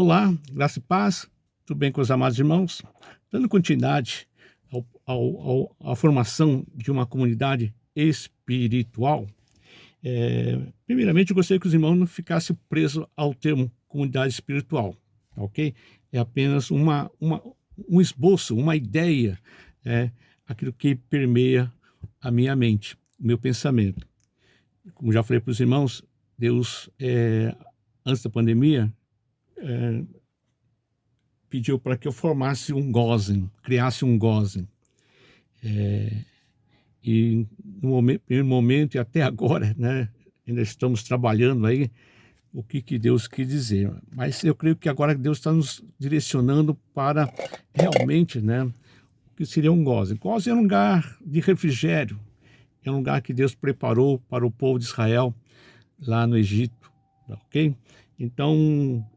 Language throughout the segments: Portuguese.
Olá, graça e paz, tudo bem com os amados irmãos? Dando continuidade à formação de uma comunidade espiritual, primeiramente eu gostaria que os irmãos não ficassem presos ao termo comunidade espiritual, tá ok? É apenas um esboço, uma ideia, aquilo que permeia a minha mente, o meu pensamento. Como já falei para os irmãos, Deus, antes da pandemia, pediu para que eu formasse um Gozen, criasse um Gozen. E no primeiro momento e até agora, né, ainda estamos trabalhando aí o que Deus quis dizer. Mas eu creio que agora Deus está nos direcionando para realmente, né, o que seria um Gozen. Gozen é um lugar de refrigério, é um lugar que Deus preparou para o povo de Israel lá no Egito, ok? Então,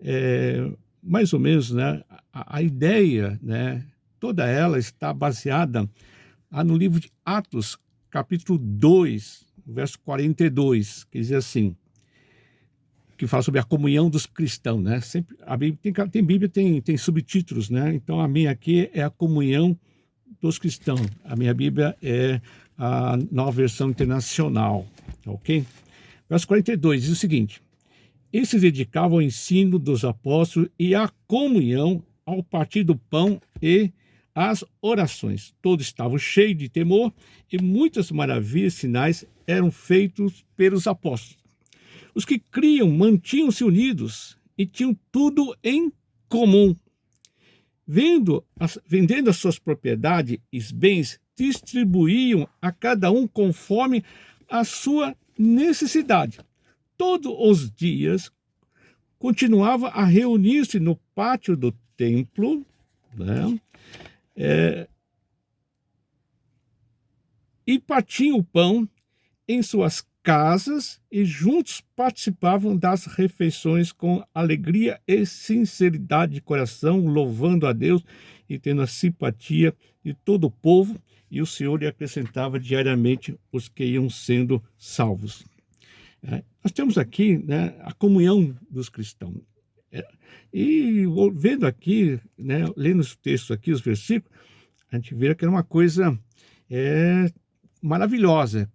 mais ou menos, né, a ideia, né, toda ela está baseada no livro de Atos, capítulo 2, verso 42, que diz assim, que fala sobre a comunhão dos cristãos, né? Sempre, a Bíblia tem Bíblia, tem subtítulos, né? Então a minha aqui é a comunhão dos cristãos. A minha Bíblia é a Nova Versão Internacional, ok? Verso 42 diz o seguinte: eles se dedicavam ao ensino dos apóstolos e à comunhão, ao partir do pão e às orações. Todos estavam cheios de temor e muitas maravilhas e sinais eram feitos pelos apóstolos. Os que criam mantinham-se unidos e tinham tudo em comum. Vendendo as suas propriedades e bens, distribuíam a cada um conforme a sua necessidade. Todos os dias continuava a reunir-se no pátio do templo, né? E partiam o pão em suas casas e juntos participavam das refeições com alegria e sinceridade de coração, louvando a Deus e tendo a simpatia de todo o povo, e o Senhor lhe acrescentava diariamente os que iam sendo salvos. Nós temos aqui, né, a comunhão dos cristãos. E vendo aqui, né, lendo os textos aqui, os versículos, a gente vê que era uma coisa maravilhosa.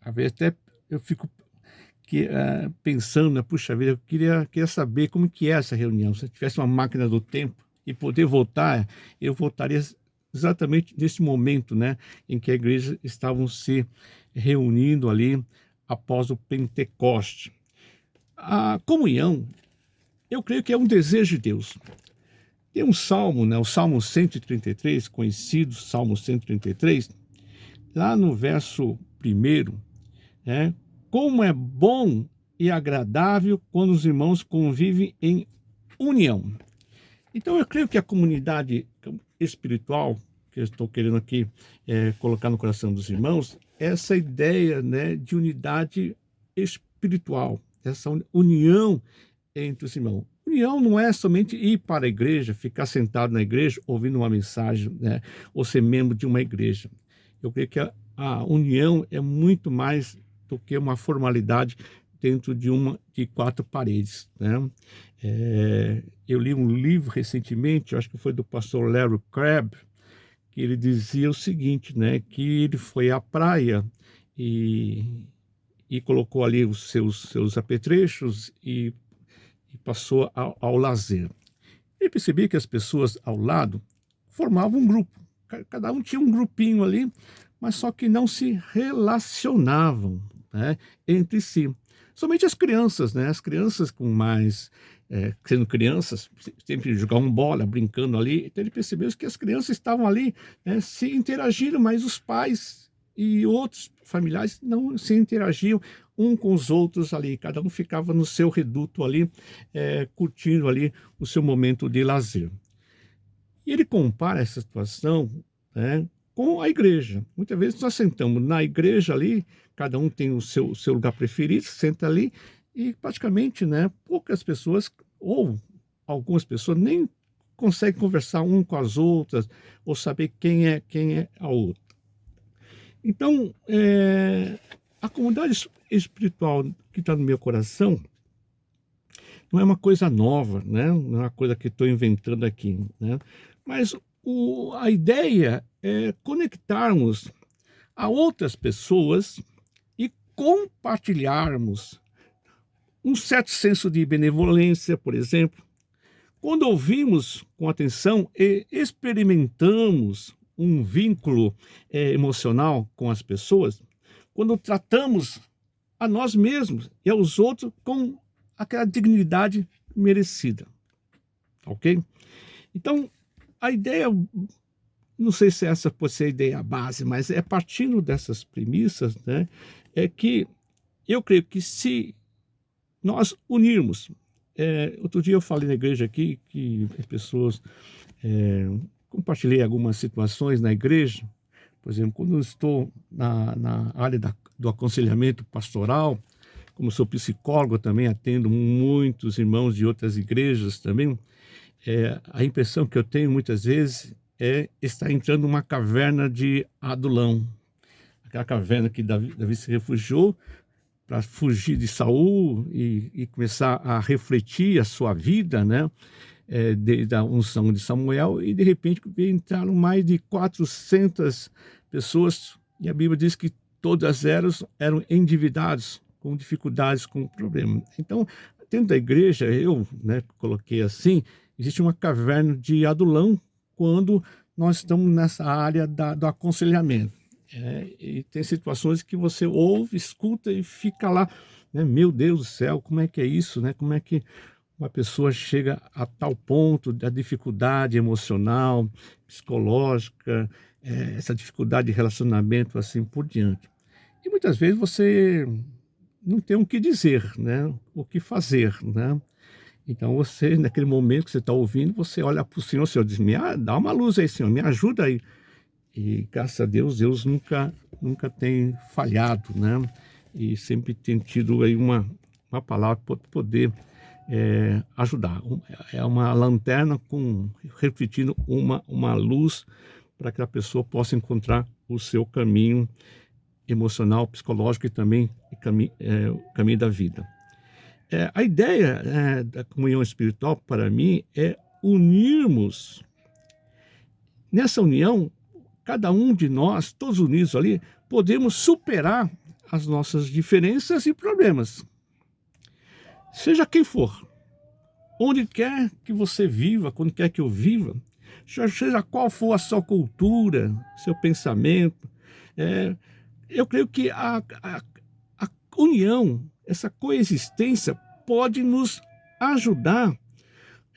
Às vezes até eu fico pensando, né, puxa vida, eu queria saber como que é essa reunião. Se eu tivesse uma máquina do tempo e poder voltar, eu voltaria exatamente nesse momento, né, em que a igreja estavam se reunindo ali após o Pentecoste. A comunhão, eu creio que é um desejo de Deus. Tem um salmo, né, o Salmo 133, conhecido Salmo 133, lá no verso 1, né, como é bom e agradável quando os irmãos convivem em união. Então eu creio que a comunidade espiritual, que eu estou querendo aqui colocar no coração dos irmãos, essa ideia, né, de unidade espiritual, essa união entre os irmãos. União não é somente ir para a igreja, ficar sentado na igreja, ouvindo uma mensagem, né, ou ser membro de uma igreja. Eu creio que a união é muito mais do que uma formalidade dentro de quatro paredes, né? Eu li um livro recentemente, acho que foi do pastor Larry Crabb, que ele dizia o seguinte, né, que ele foi à praia e colocou ali os seus apetrechos e passou ao lazer. Ele percebia que as pessoas ao lado formavam um grupo, cada um tinha um grupinho ali, mas só que não se relacionavam, né, entre si. Somente as crianças, né, as crianças com mais, sendo crianças, sempre jogavam bola, brincando ali, então ele percebeu que as crianças estavam ali, né, se interagindo, mas os pais e outros familiares não se interagiam um com os outros ali, cada um ficava no seu reduto ali, curtindo ali o seu momento de lazer. E ele compara essa situação, né, com a igreja. Muitas vezes nós sentamos na igreja ali, cada um tem o seu lugar preferido, senta ali e praticamente, né, poucas pessoas, ou algumas pessoas, nem conseguem conversar um com as outras ou saber quem é a outra. Então, a comunidade espiritual que está no meu coração não é uma coisa nova, né? Não é uma coisa que estou inventando aqui, né? Mas a ideia é conectarmos a outras pessoas e compartilharmos um certo senso de benevolência, por exemplo. Quando ouvimos com atenção e experimentamos um vínculo emocional com as pessoas, quando tratamos a nós mesmos e aos outros com aquela dignidade merecida, ok? Então, a ideia, não sei se essa pode ser a ideia base, mas é partindo dessas premissas, né, é que eu creio que se nós unirmos, outro dia eu falei na igreja aqui que as pessoas, compartilhei algumas situações na igreja, por exemplo, quando eu estou na área do aconselhamento pastoral, como sou psicólogo também, atendo muitos irmãos de outras igrejas também, a impressão que eu tenho muitas vezes é estar entrando numa caverna de Adulão, aquela caverna que Davi se refugiou para fugir de Saul e começar a refletir a sua vida, né? Desde a unção de Samuel, e de repente entraram mais de 400 pessoas, e a Bíblia diz que todas elas eram endividadas, com dificuldades, com problemas. Então, dentro da igreja, eu, né, coloquei assim, existe uma caverna de Adulão quando nós estamos nessa área do aconselhamento. E tem situações que você ouve, escuta e fica lá, né? Meu Deus do céu, como é que é isso, né? Como é que uma pessoa chega a tal ponto da dificuldade emocional, psicológica, essa dificuldade de relacionamento, assim por diante. E muitas vezes você não tem o que dizer, né? O que fazer, né? Então você, naquele momento que você está ouvindo, você olha para o Senhor diz, dá uma luz aí, Senhor, me ajuda aí. E graças a Deus, Deus nunca tem falhado, né? E sempre tem tido aí uma palavra para poder ajudar. É uma lanterna refletindo uma luz para que a pessoa possa encontrar o seu caminho emocional, psicológico e também o caminho da vida. A ideia da comunhão espiritual, para mim, é unirmos. Nessa união, cada um de nós, todos unidos ali, podemos superar as nossas diferenças e problemas. Seja quem for, onde quer que você viva, quando quer que eu viva, seja qual for a sua cultura, seu pensamento, eu creio que a união, essa coexistência pode nos ajudar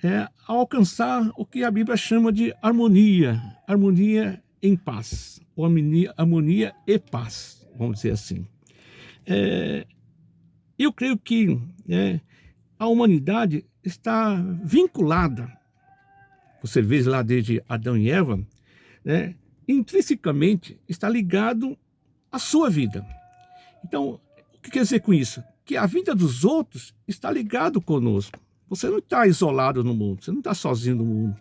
a alcançar o que a Bíblia chama de harmonia em paz, ou harmonia e paz, vamos dizer assim. Eu creio que a humanidade está vinculada, você vê lá desde Adão e Eva, né, intrinsecamente está ligado à sua vida. Então, o que quer dizer com isso? Que a vida dos outros está ligado conosco. Você não está isolado no mundo, você não está sozinho no mundo.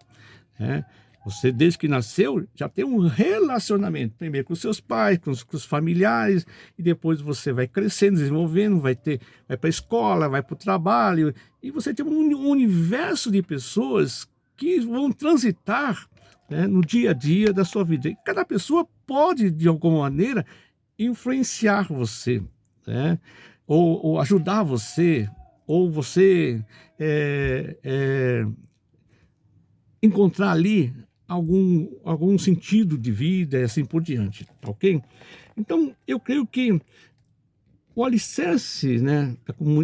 Você, desde que nasceu, já tem um relacionamento, primeiro com seus pais, com os familiares, e depois você vai crescendo, desenvolvendo, vai para a escola, vai para o trabalho, e você tem um universo de pessoas que vão transitar, né, no dia a dia da sua vida. E cada pessoa pode, de alguma maneira, influenciar você, né, ou ajudar você, ou você encontrar ali algum sentido de vida e assim por diante, tá ok? Então, eu creio que o alicerce, né,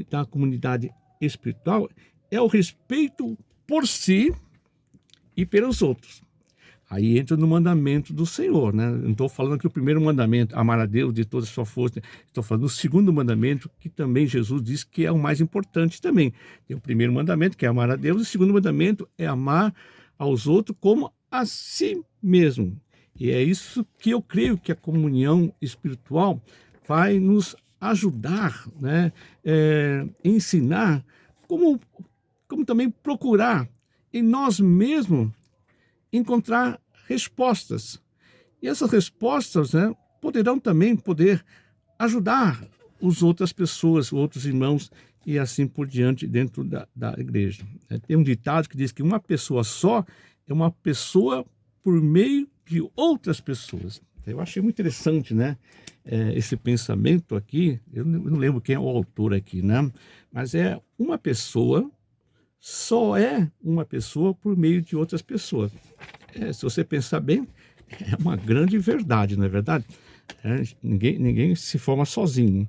da comunidade espiritual é o respeito por si e pelos outros. Aí entra no mandamento do Senhor, né? Não estou falando que o primeiro mandamento, amar a Deus de toda a sua força, estou falando do segundo mandamento, que também Jesus diz que é o mais importante também. Tem o primeiro mandamento, que é amar a Deus, e o segundo mandamento é amar aos outros como a si mesmo. E é isso que eu creio que a comunhão espiritual vai nos ajudar, né? Ensinar, como também procurar em nós mesmos encontrar respostas. E essas respostas, né, poderão também ajudar as outras pessoas, outros irmãos e assim por diante dentro da igreja. Tem um ditado que diz que uma pessoa só é uma pessoa por meio de outras pessoas. Eu achei muito interessante, né? Esse pensamento aqui, eu não lembro quem é o autor aqui, né? Mas é uma pessoa, só é uma pessoa por meio de outras pessoas. Se você pensar bem, é uma grande verdade, não é verdade? Ninguém se forma sozinho.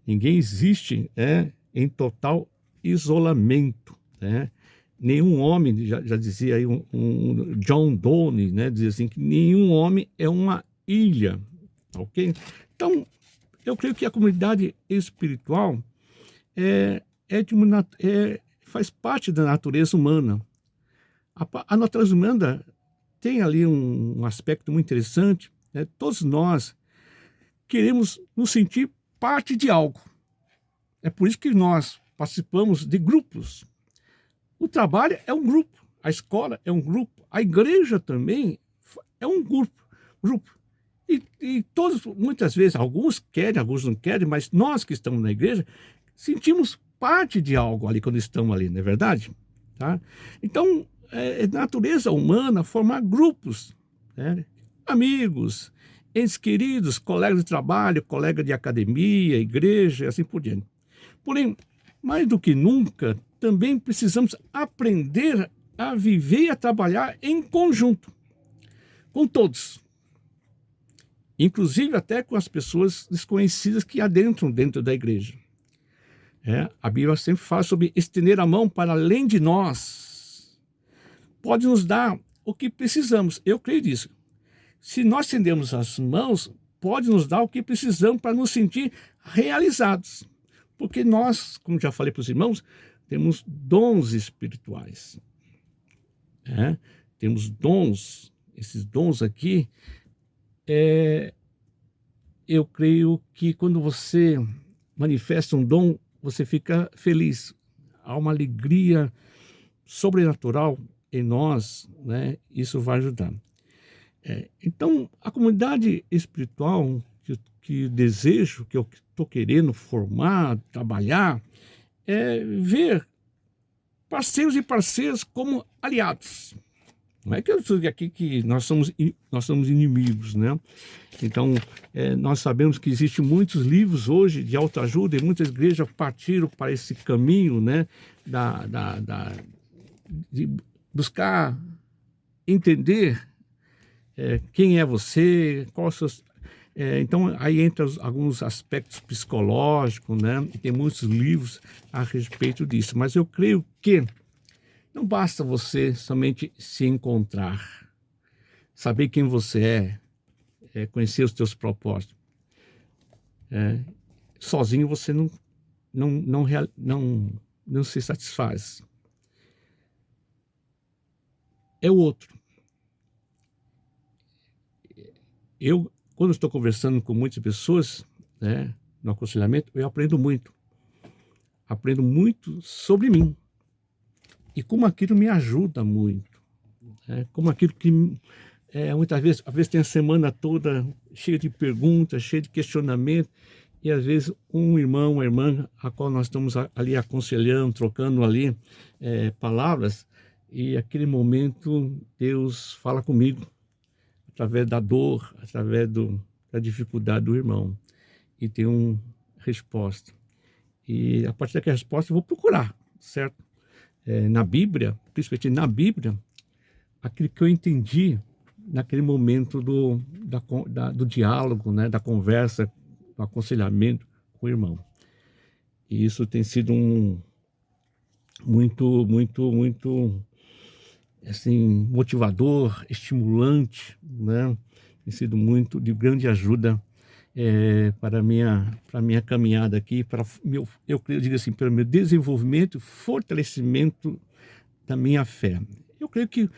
Ninguém existe em total isolamento, né? Nenhum homem, já dizia aí um John Donne, né? Dizia assim que nenhum homem é uma ilha, ok? Então, eu creio que a comunidade espiritual faz parte da natureza humana. A natureza humana tem ali um aspecto muito interessante, né? Todos nós queremos nos sentir parte de algo. É por isso que nós participamos de grupos. O trabalho é um grupo, a escola é um grupo, a igreja também é um grupo. E todos, muitas vezes, alguns querem, alguns não querem, mas nós que estamos na igreja sentimos parte de algo ali quando estamos ali, não é verdade? Tá? Então, é natureza humana formar grupos, né? Amigos, entes queridos, colegas de trabalho, colega de academia, igreja e assim por diante. Porém, mais do que nunca, também precisamos aprender a viver e a trabalhar em conjunto, com todos, inclusive até com as pessoas desconhecidas que adentram dentro da igreja. A Bíblia sempre fala sobre estender a mão para além de nós. Pode nos dar o que precisamos, eu creio nisso. Se nós estendemos as mãos, pode nos dar o que precisamos para nos sentir realizados. Porque nós, como já falei para os irmãos, temos dons espirituais. Temos dons. Esses dons aqui, eu creio que quando você manifesta um dom, você fica feliz. Há uma alegria sobrenatural em nós, né? Isso vai ajudar. Então, a comunidade espiritual que desejo, que eu estou querendo formar, trabalhar, é ver parceiros e parceiras como aliados. Não é que eu digo aqui que nós somos inimigos, né? Então, nós sabemos que existem muitos livros hoje de autoajuda e muitas igrejas partiram para esse caminho, né? De buscar entender quem é você, quais seus... então, aí entra alguns aspectos psicológicos, né? E tem muitos livros a respeito disso. Mas eu creio que não basta você somente se encontrar, saber quem você conhecer os teus propósitos. Sozinho você não se satisfaz. É o outro. Quando estou conversando com muitas pessoas, né, no aconselhamento, eu aprendo muito. Aprendo muito sobre mim. E como aquilo me ajuda muito. Como aquilo que, muitas vezes, às vezes tem a semana toda cheia de perguntas, cheia de questionamento, e às vezes um irmão, uma irmã, a qual nós estamos ali aconselhando, trocando ali palavras, e aquele momento Deus fala comigo, através da dor, através da dificuldade do irmão, e tem uma resposta. E a partir daquela resposta eu vou procurar, certo? Na Bíblia, principalmente na Bíblia, aquilo que eu entendi naquele momento do diálogo, né? Da conversa, do aconselhamento com o irmão. E isso tem sido muito assim, motivador, estimulante, né? Tem sido muito de grande ajuda para a minha caminhada aqui, eu digo assim, para o meu desenvolvimento e fortalecimento da minha fé. Eu creio que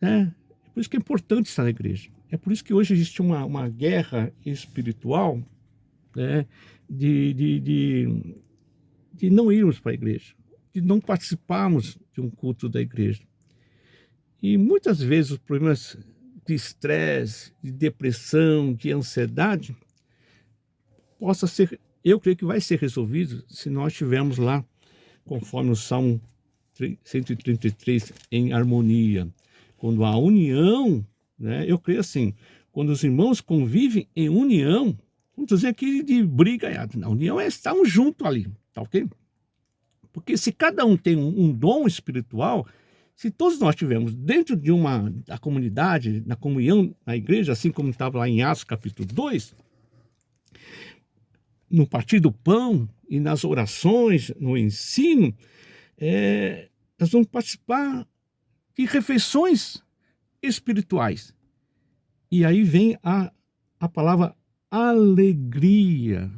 é por isso que é importante estar na igreja. É por isso que hoje existe uma guerra espiritual, né, de não irmos para a igreja, de não participarmos de um culto da igreja. E muitas vezes os problemas de estresse, de depressão, de ansiedade, possa ser eu creio que vai ser resolvido se nós estivermos lá, conforme o Salmo 133, em harmonia. Quando há união, né? Eu creio assim, quando os irmãos convivem em união, não estou dizendo aqui de briga, a união é estar junto ali, tá ok? Porque se cada um tem um dom espiritual, se todos nós estivermos dentro da comunidade, na comunhão, na igreja, assim como estava lá em Atos capítulo 2, no partir do pão e nas orações, no ensino, nós vamos participar de refeições espirituais. E aí vem a palavra alegria,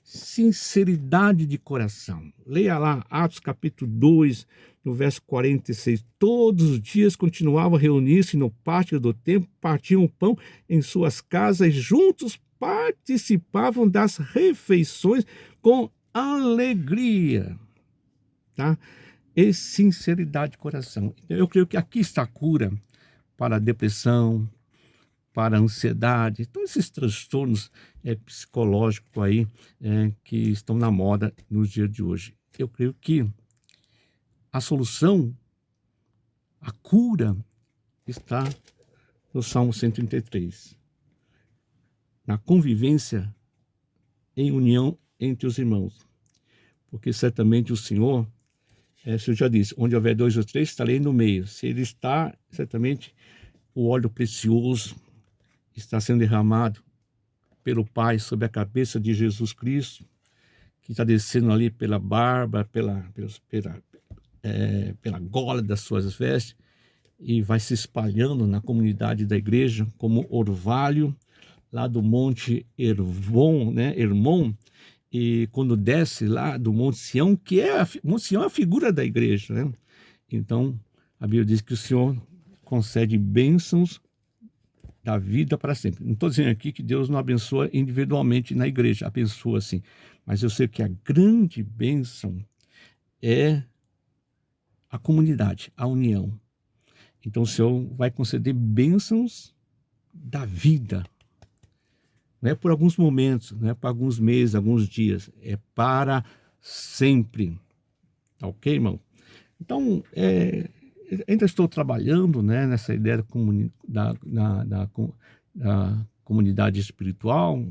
sinceridade de coração. Leia lá Atos capítulo 2, no verso 46. Todos os dias continuavam a reunir-se no pátio do templo, partiam o pão em suas casas, juntos participavam das refeições com alegria, tá? E sinceridade de coração. Então, eu creio que aqui está a cura para a depressão, para a ansiedade, todos esses transtornos psicológicos aí que estão na moda nos dias de hoje. Eu creio que a solução, a cura, está no Salmo 133, na convivência em união entre os irmãos. Porque certamente o Senhor, o Senhor já disse, onde houver 2 ou 3, estarei no meio. Se Ele está, certamente o óleo precioso está sendo derramado pelo Pai sobre a cabeça de Jesus Cristo, que está descendo ali pela barba, pela gola das suas vestes, e vai se espalhando na comunidade da igreja como orvalho, lá do Monte Hermon, né? Hermon, e quando desce lá do Monte Sião, que Monte Sião é a figura da igreja, né? Então, a Bíblia diz que o Senhor concede bênçãos da vida para sempre. Não estou dizendo aqui que Deus não abençoa individualmente na igreja, abençoa sim, mas eu sei que a grande bênção é a comunidade, a união. Então o Senhor vai conceder bênçãos da vida. Não é por alguns momentos, não é por alguns meses, alguns dias, é para sempre. Tá ok, irmão? Então, ainda estou trabalhando, né, nessa ideia da comunidade espiritual.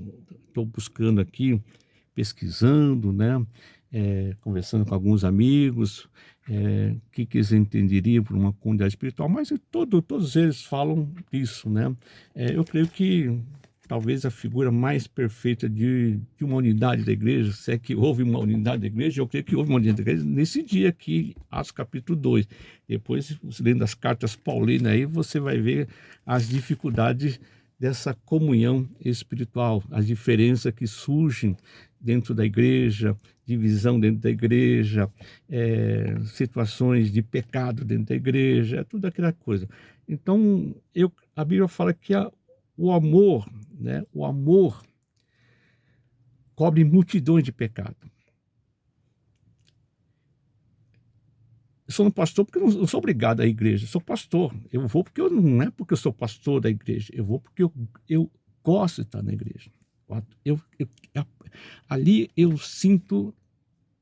Estou buscando aqui, pesquisando, né, conversando com alguns amigos, o que eles entenderiam por uma comunidade espiritual, mas todos eles falam isso, né? Eu creio que talvez a figura mais perfeita de uma unidade da igreja, se é que houve uma unidade da igreja, eu creio que houve uma unidade da igreja nesse dia aqui, Atos capítulo 2. Depois, lendo as cartas paulinas aí, você vai ver as dificuldades dessa comunhão espiritual, as diferenças que surgem dentro da igreja, divisão dentro da igreja, situações de pecado dentro da igreja, tudo aquela coisa. Então, a Bíblia fala que o amor, né? O amor cobre multidões de pecados. Eu sou um pastor porque eu não sou obrigado à igreja, eu sou pastor. Eu vou porque não é porque eu sou pastor da igreja, eu vou porque eu gosto de estar na igreja. Ali eu sinto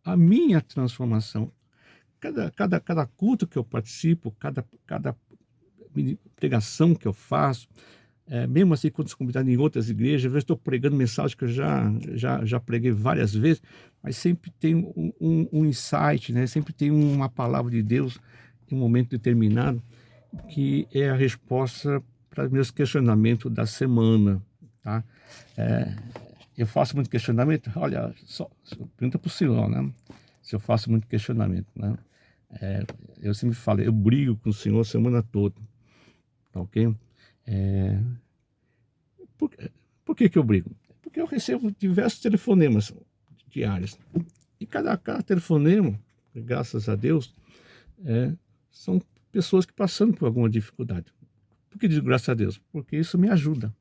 a minha transformação. Cada culto que eu participo, cada pregação que eu faço, mesmo assim, quando sou convidado em outras igrejas, eu estou pregando mensagem que eu já preguei várias vezes, mas sempre tem um insight, né? Sempre tem uma palavra de Deus em um momento determinado, que é a resposta para os meus questionamentos da semana, tá? Eu faço muito questionamento, olha, só pergunta para o senhor, né? Se eu faço muito questionamento, né? Eu sempre falo, eu brigo com o senhor a semana toda, tá ok? Por que eu brigo? Porque eu recebo diversos telefonemas diários. E cada telefonema, graças a Deus, são pessoas que passando por alguma dificuldade. Por que digo graças a Deus? Porque isso me ajuda.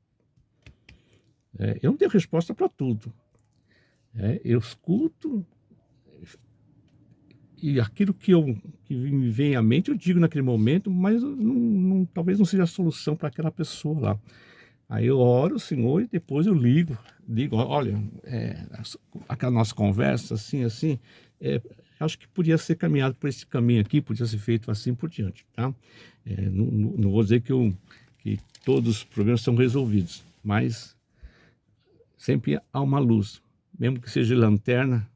Eu não tenho resposta para tudo. Eu escuto e aquilo que me vem à mente eu digo naquele momento, mas talvez não seja a solução para aquela pessoa lá. Aí eu oro, Senhor, e depois eu digo, olha, aquela nossa conversa, assim, assim, acho que podia ser caminhado por esse caminho aqui, podia ser feito assim por diante, tá? Não vou dizer que todos os problemas são resolvidos, mas sempre há uma luz, mesmo que seja lanterna,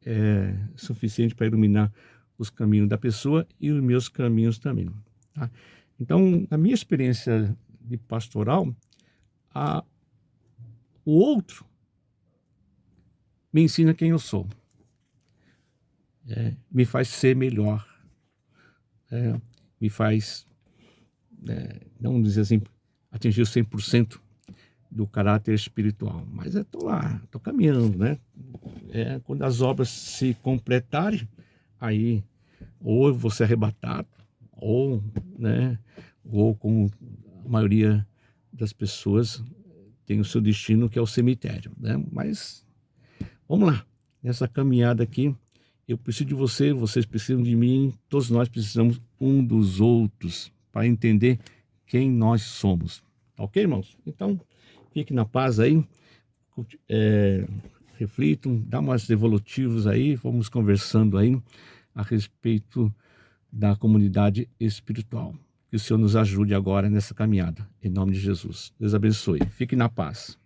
é suficiente para iluminar os caminhos da pessoa e os meus caminhos também, tá? Então, na minha experiência de pastoral, a o outro me ensina quem eu sou, me faz ser melhor, me faz, não dizer assim, atingir o 100% do caráter espiritual, mas tô lá, tô caminhando, né? Quando as obras se completarem, aí ou eu vou ser arrebatado, ou, né, ou como a maioria das pessoas tem o seu destino, que é o cemitério, né? Mas vamos lá, nessa caminhada aqui, eu preciso de você, vocês precisam de mim, todos nós precisamos um dos outros para entender quem nós somos. Tá ok, irmãos? Então, fique na paz aí, é, reflitam, dá umas devolutivos aí, vamos conversando aí a respeito da comunidade espiritual. Que o Senhor nos ajude agora nessa caminhada, em nome de Jesus. Deus abençoe. Fique na paz.